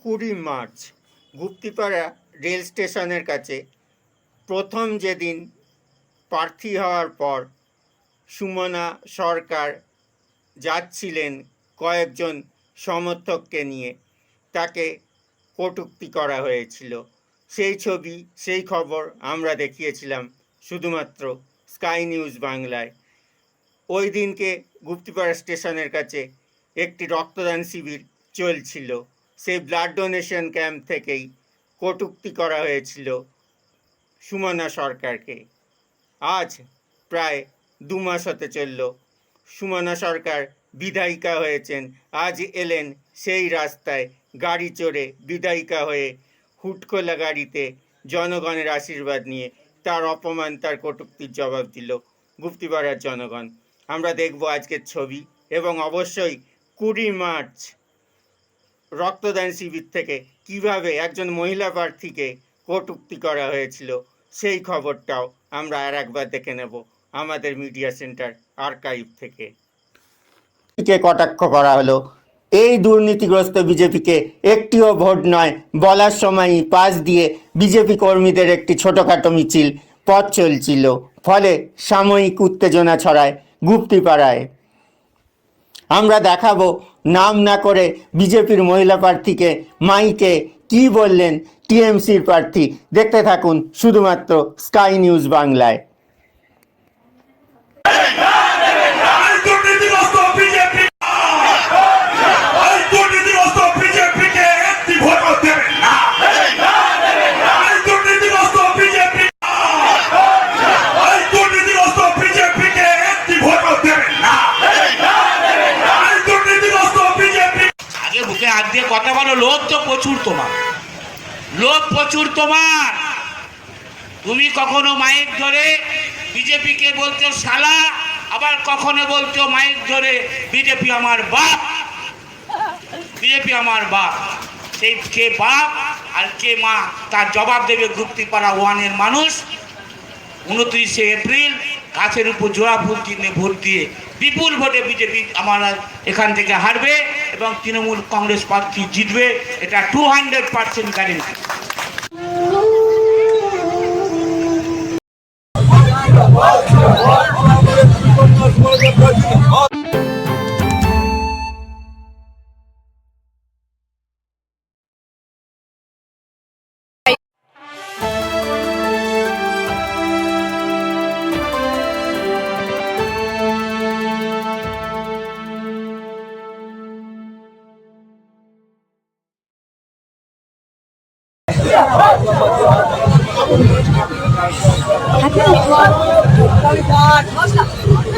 20 March Guptipara rail স্টেশনের কাছে প্রথম যেদিন প্রার্থী হওয়ার পর সুমনা সরকার যাচ্ছিলেন কয়েকজন সমর্থককে নিয়ে, তাকে কটূক্তি করা হয়েছিল। সেই ছবি, সেই খবর আমরা দেখিয়েছিলাম শুধুমাত্র স্কাই নিউজ বাংলায়। ওই দিনকে গুপ্তিপাড়া স্টেশনের কাছে একটি রক্তদান শিবির চলছিল। সেই ব্লাড ডোনেশন ক্যাম্প থেকেই কটূক্তি করা হয়েছিল সুমনা সরকারকে। আজ প্রায় 2 মাস হতে চলল সুমনা সরকার বিধায়িকা হয়েছেন। আজ এলেন সেই রাস্তায় গাড়ি চড়ে, বিধায়িকা হয়ে হুটখোলা গাড়িতে জনগণের আশীর্বাদ নিয়ে তার অপমান, তার কটূক্তির জবাব দিল গুপ্তিপাড়ার জনগণ। আমরা দেখব আজকের ছবি, এবং অবশ্যই 20 মার্চ রক্তদান শিবির থেকে কিভাবে একজন মহিলা প্রার্থীকে কটূক্তি করা হয়েছিল সেই খবরটাও আমরা আর একবার দেখে নেব আমাদের মিডিয়া সেন্টার আর্কাইভ থেকে। কটাক্ষ করা হলো, এই দুর্নীতিগ্রস্ত বিজেপিকে একটিও ভোট নয় বলার সময়ই পাশ দিয়ে বিজেপি কর্মীদের একটি ছোটোখাটো মিছিল পথ চলছিল, ফলে সাময়িক উত্তেজনা ছড়ায় গুপ্তিপাড়ায়। আমরা দেখাবো নাম না করে বিজেপির মহিলা প্রার্থীকে মাইকে কি বললেন টিএমসির প্রার্থী। দেখতে থাকুন শুধুমাত্র স্কাই নিউজ বাংলায়। কথা বলো, লোভ তো প্রচুর তোমার, লোভ প্রচুর তোমার। তুমি কখনো মাইক ধরে বিজেপিকে বলছো শালা, আবার কখনো বলছো মাইক ধরে বিজেপি আমার বাপ, বিজেপি আমার বাপ। সেই কে বাপ আর কে মা তার জবাব দেবে গুপ্তিপাড়া 1-এর মানুষ। 29শে এপ্রিল গাছের উপর জোড়া ফুল চিহ্নে ভোট দিয়ে বিপুল ভোটে বিজেপি আমরা এখান থেকে হারবে এবং তৃণমূল কংগ্রেস প্রার্থী জিতবে, এটা 200% গ্যারেন্টি।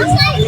Happy